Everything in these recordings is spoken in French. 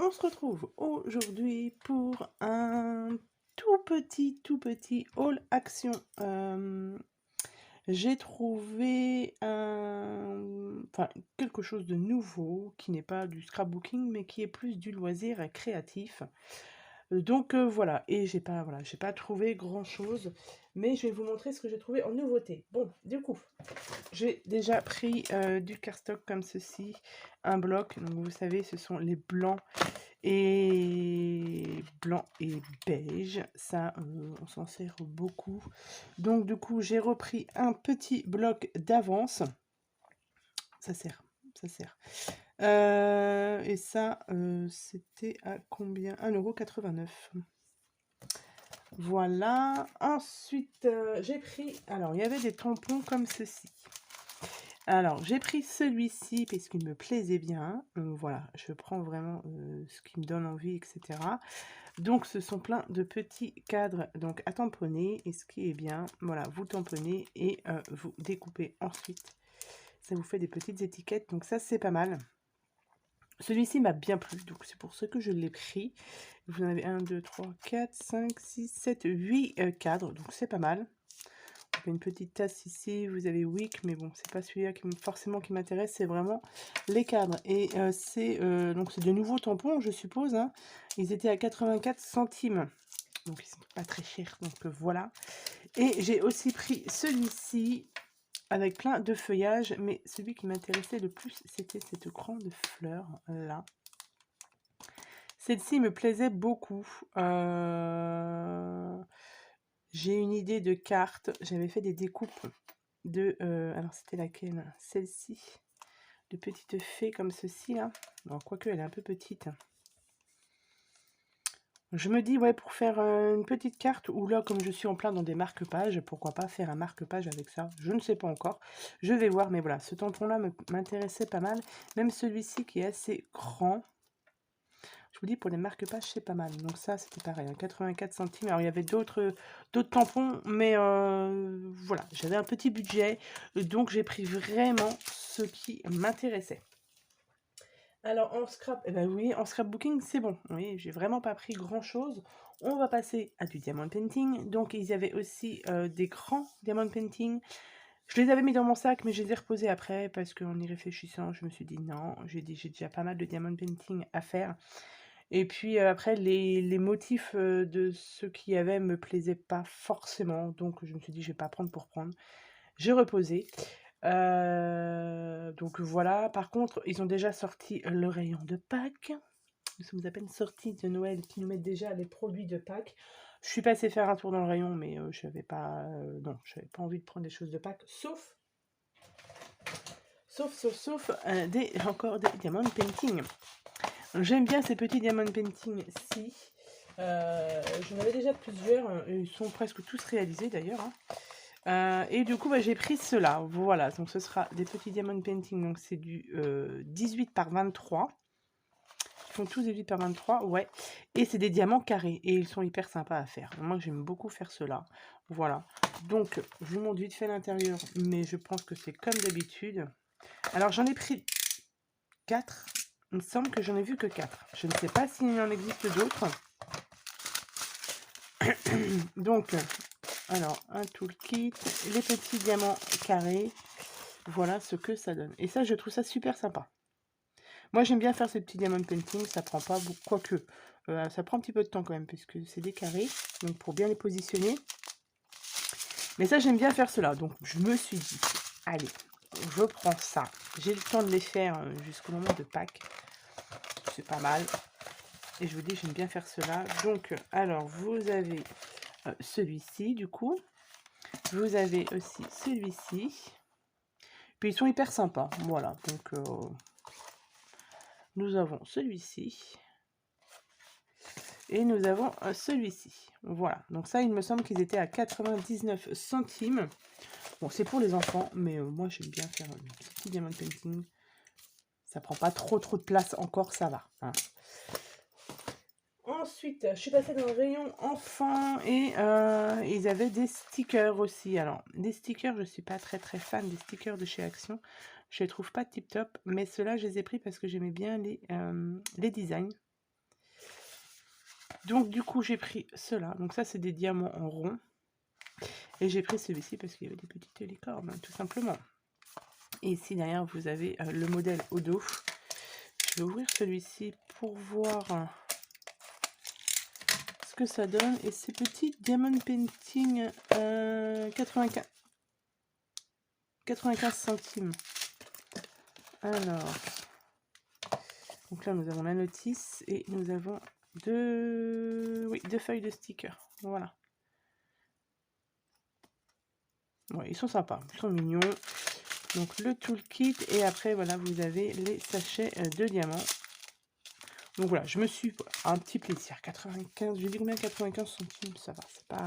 On se retrouve aujourd'hui pour un tout petit haul action. J'ai trouvé quelque chose de nouveau qui n'est pas du scrapbooking mais qui est plus du loisir créatif. Voilà, et j'ai pas trouvé grand chose, mais je vais vous montrer ce que j'ai trouvé en nouveauté. Bon, du coup, j'ai déjà pris du cardstock comme ceci, un bloc. Donc vous savez, ce sont les blancs et beige. Ça, on s'en sert beaucoup. Donc du coup, j'ai repris un petit bloc d'avance. Ça sert, ça sert. Et ça, c'était à combien? 1,89 €. Voilà. Ensuite, j'ai pris... Alors, il y avait des tampons comme ceci. Alors, j'ai pris celui-ci parce qu'il me plaisait bien. Voilà, je prends vraiment ce qui me donne envie, etc. Donc, ce sont plein de petits cadres donc à tamponner. Et ce qui est bien, voilà, vous tamponnez et vous découpez ensuite. Ça vous fait des petites étiquettes. Donc, ça, c'est pas mal. Celui-ci m'a bien plu, donc c'est pour ça que je l'ai pris. Vous en avez 1, 2, 3, 4, 5, 6, 7, 8 cadres, donc c'est pas mal. Vous avez une petite tasse ici, vous avez Wick, mais bon, c'est pas celui-là forcément qui m'intéresse, c'est vraiment les cadres. Et c'est de nouveaux tampons, je suppose. Hein. Ils étaient à 84 centimes, donc ils sont pas très chers, donc voilà. Et j'ai aussi pris celui-ci, avec plein de feuillages, mais celui qui m'intéressait le plus, c'était cette grande fleur là. Celle-ci me plaisait beaucoup. J'ai une idée de carte. J'avais fait des découpes de... alors, c'était laquelle? Celle-ci. De petites fées comme ceci, là. Alors, quoique, elle est un peu petite. Je me dis, ouais, pour faire une petite carte, ou là, comme je suis en plein dans des marque-pages, pourquoi pas faire un marque-page avec ça? Je ne sais pas encore. Je vais voir, mais voilà, ce tampon-là m'intéressait pas mal. Même celui-ci qui est assez grand. Je vous dis, pour les marque-pages, c'est pas mal. Donc ça, c'était pareil, 84 centimes. Alors, il y avait d'autres tampons, mais voilà, j'avais un petit budget. Donc, j'ai pris vraiment ce qui m'intéressait. Alors, en scrap, eh ben oui, en scrapbooking, c'est bon. Oui, j'ai vraiment pas pris grand-chose. On va passer à du diamond painting. Donc, il y avait aussi des grands diamond painting. Je les avais mis dans mon sac, mais je les ai reposés après parce qu'en y réfléchissant, je me suis dit non, j'ai déjà pas mal de diamond painting à faire. Et puis après, les motifs de ceux qu'il y avait me plaisaient pas forcément. Donc, je me suis dit, je vais pas prendre pour prendre. J'ai reposé. Donc voilà. Par contre, ils ont déjà sorti le rayon de Pâques. Nous sommes à peine sortis de Noël qui nous mettent déjà les produits de Pâques. Je suis passée faire un tour dans le rayon, mais je n'avais pas, non, je n'avais pas envie de prendre des choses de Pâques, sauf encore des diamond painting. J'aime bien ces petits diamond painting-ci. J'en avais déjà plusieurs. Ils sont presque tous réalisés d'ailleurs. Hein. Et du coup, j'ai pris ceux-là. Voilà, donc ce sera des petits diamond painting. Donc c'est du 18 par 23. Ils font tous 18 par 23, ouais. Et c'est des diamants carrés. Et ils sont hyper sympas à faire. Moi, j'aime beaucoup faire cela. Voilà. Donc, je vous montre vite fait l'intérieur. Mais je pense que c'est comme d'habitude. Alors, j'en ai pris 4. Il me semble que j'en ai vu que 4. Je ne sais pas s'il en existe d'autres. Donc, alors, un toolkit, les petits diamants carrés. Voilà ce que ça donne. Et ça, je trouve ça super sympa. Moi, j'aime bien faire ces petits diamond painting. Ça prend pas beaucoup, quoique, ça prend un petit peu de temps quand même, puisque c'est des carrés. Donc, pour bien les positionner. Mais ça, j'aime bien faire cela. Donc, je me suis dit, allez, je prends ça. J'ai le temps de les faire jusqu'au moment de Pâques. C'est pas mal. Et je vous dis, j'aime bien faire cela. Donc, alors, vous avez celui-ci, du coup. Vous avez aussi celui-ci. Puis, ils sont hyper sympas. Voilà. Donc, nous avons celui-ci. Et nous avons celui-ci. Voilà. Donc, ça, il me semble qu'ils étaient à 99 centimes. Bon, c'est pour les enfants. Mais moi, j'aime bien faire un petit diamond painting. Ça prend pas trop de place encore. Ça va. Hein. Ensuite, je suis passée dans le rayon enfants et ils avaient des stickers aussi. Alors, des stickers, je ne suis pas très fan des stickers de chez Action. Je les trouve pas tip top, mais ceux-là, je les ai pris parce que j'aimais bien les designs. Donc du coup, j'ai pris cela. Donc ça, c'est des diamants en rond. Et j'ai pris celui-ci parce qu'il y avait des petites licornes, tout simplement. Et ici, derrière, vous avez le modèle au dos. Je vais ouvrir celui-ci pour voir ce que ça donne. Et ces petits Diamond Painting 95 centimes. Alors, donc là, nous avons la notice et nous avons deux feuilles de stickers. Voilà. Ouais, ils sont sympas, ils sont mignons. Donc le toolkit et après voilà vous avez les sachets de diamants. Donc voilà, je me suis un petit plaisir. 95, je dis combien 95 centimes, ça va, c'est pas.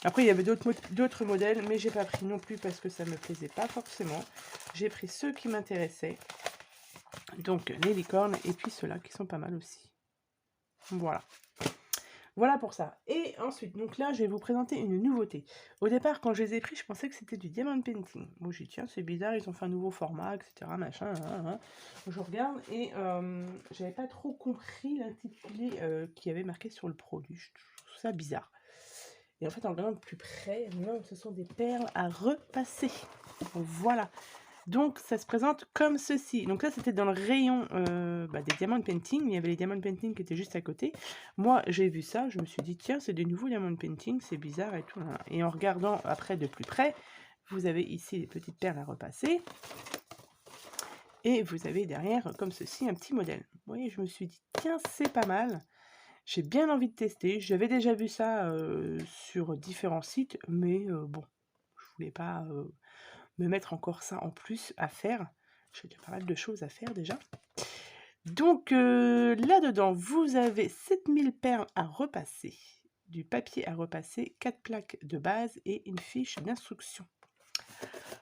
Après il y avait d'autres modèles, mais j'ai pas pris non plus parce que ça me plaisait pas forcément. J'ai pris ceux qui m'intéressaient. Donc les licornes et puis ceux-là qui sont pas mal aussi. Voilà. Voilà pour ça. Et ensuite, donc là, je vais vous présenter une nouveauté. Au départ, quand je les ai pris, je pensais que c'était du Diamond Painting. Bon, j'ai dit, tiens, c'est bizarre, ils ont fait un nouveau format, etc. Machin, hein. Je regarde et j'avais pas trop compris l'intitulé qui avait marqué sur le produit. Je trouve ça bizarre. Et en fait, en regardant de plus près, non, ce sont des perles à repasser. Voilà. Donc, ça se présente comme ceci. Donc là, c'était dans le rayon des Diamond Painting. Il y avait les Diamond Painting qui étaient juste à côté. Moi, j'ai vu ça. Je me suis dit, tiens, c'est des nouveaux Diamond Painting. C'est bizarre et tout. Et en regardant après de plus près, vous avez ici les petites perles à repasser. Et vous avez derrière, comme ceci, un petit modèle. Vous voyez, je me suis dit, tiens, c'est pas mal. J'ai bien envie de tester. J'avais déjà vu ça sur différents sites. Mais bon, je voulais pas... me mettre encore ça en plus à faire. J'ai déjà pas mal de choses à faire déjà. Donc là-dedans, vous avez 7000 perles à repasser, du papier à repasser, 4 plaques de base et une fiche d'instruction.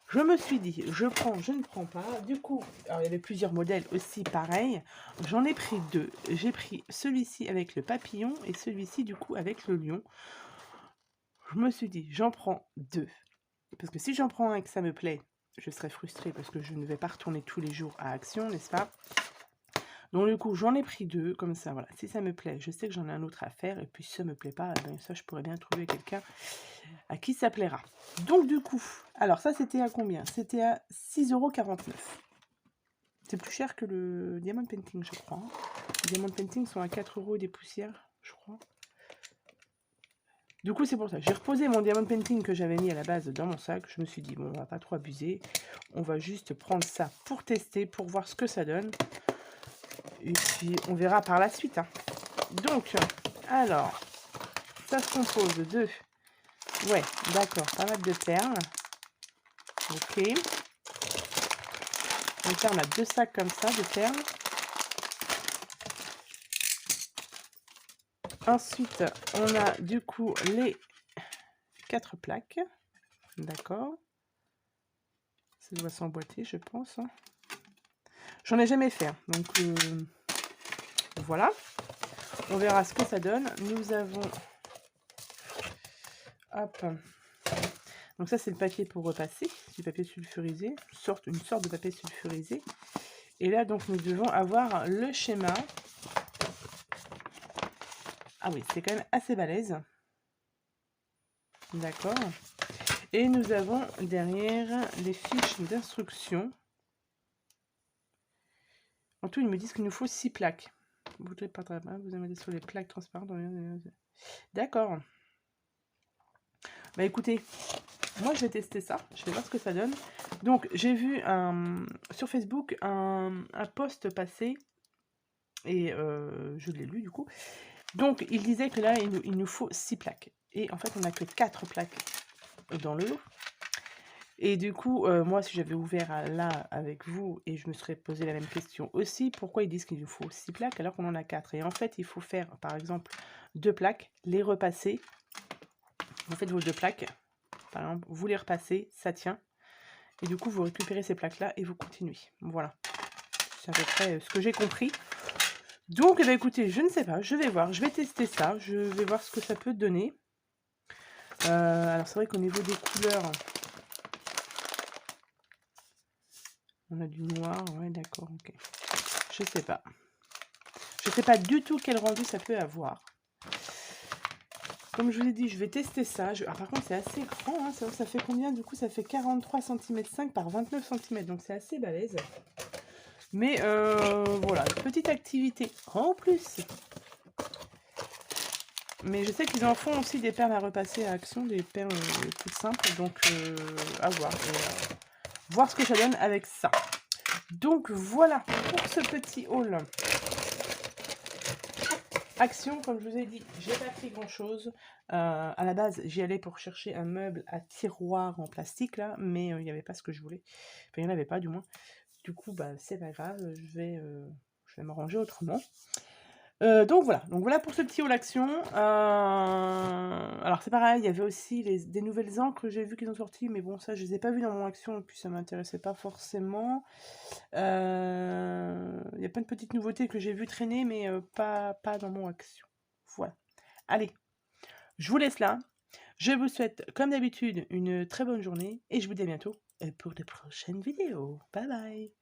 Je me suis dit, je prends, je ne prends pas. Du coup, alors il y avait plusieurs modèles aussi pareils. J'en ai pris deux. J'ai pris celui-ci avec le papillon et celui-ci du coup avec le lion. Je me suis dit, j'en prends deux. Parce que si j'en prends un et que ça me plaît, je serais frustrée parce que je ne vais pas retourner tous les jours à Action, n'est-ce pas? Donc du coup, j'en ai pris deux, comme ça, voilà. Si ça me plaît, je sais que j'en ai un autre à faire. Et puis si ça me plaît pas, ben, ça, je pourrais bien trouver quelqu'un à qui ça plaira. Donc du coup, alors ça, c'était à combien? C'était à 6,49 €. C'est plus cher que le Diamond Painting, je crois. Les Diamond Painting sont à 4 € et des poussières, je crois. Du coup, c'est pour ça. J'ai reposé mon Diamond Painting que j'avais mis à la base dans mon sac. Je me suis dit, bon, on va pas trop abuser. On va juste prendre ça pour tester, pour voir ce que ça donne. Et puis, on verra par la suite. Hein. Donc, alors, ça se compose de... Ouais, d'accord, pas mal de perles. Ok. Donc là, on a deux sacs comme ça, de perles. Ensuite, on a du coup les 4 plaques. D'accord. Ça doit s'emboîter, je pense. J'en ai jamais fait. Donc, voilà. On verra ce que ça donne. Nous avons... Hop. Donc ça, c'est le papier pour repasser. Du papier sulfurisé. Une sorte de papier sulfurisé. Et là, donc, nous devons avoir le schéma. Ah oui, c'est quand même assez balèze. D'accord. Et nous avons derrière les fiches d'instruction. En tout, ils me disent qu'il nous faut 6 plaques. Vous voudrez pas vous mettez sur les plaques transparentes. D'accord. Bah écoutez, moi je vais tester ça. Je vais voir ce que ça donne. Donc j'ai vu sur Facebook un post passer. Et je l'ai lu du coup. Donc il disait que là il nous faut 6 plaques. Et en fait on n'a que 4 plaques dans le lot. Et du coup, moi, si j'avais ouvert là avec vous, et je me serais posé la même question aussi, pourquoi ils disent qu'il nous faut 6 plaques alors qu'on en a 4? Et en fait, il faut faire, par exemple, 2 plaques, les repasser. Vous faites vos 2 plaques, par exemple, vous les repassez, ça tient. Et du coup, vous récupérez ces plaques-là et vous continuez. Voilà. C'est à peu près ce que j'ai compris. Donc, eh bien, écoutez, je ne sais pas, je vais voir, je vais tester ça, je vais voir ce que ça peut donner. Alors, c'est vrai qu'au niveau des couleurs... On a du noir, ouais, d'accord, ok. Je sais pas. Je sais pas du tout quel rendu ça peut avoir. comme je vous ai dit, je vais tester ça. Ah, par contre, c'est assez grand, hein. Ça fait combien du coup? Ça fait 43 cm 5 par 29 cm, donc c'est assez balèze. Mais voilà, petite activité en plus. Mais je sais qu'ils en font aussi des perles à repasser à Action, des perles toutes simples, donc à voir. Voir ce que ça donne avec ça. Donc voilà pour ce petit haul. Action, comme je vous ai dit, j'ai pas pris grand chose. À la base, j'y allais pour chercher un meuble à tiroir en plastique là, mais il n'y avait pas ce que je voulais. Enfin, il n'y en avait pas du moins. Du coup, bah c'est pas grave, je vais m'arranger autrement. Donc voilà pour ce petit haul action. Alors c'est pareil, il y avait aussi des nouvelles encres que j'ai vu qu'ils ont sorties, mais bon ça je les ai pas vues dans mon action et puis ça m'intéressait pas forcément. Il y a plein de petites nouveautés que j'ai vu traîner, mais pas dans mon action. Voilà. Allez, je vous laisse là. Je vous souhaite, comme d'habitude, une très bonne journée et je vous dis à bientôt pour de prochaines vidéos. Bye bye!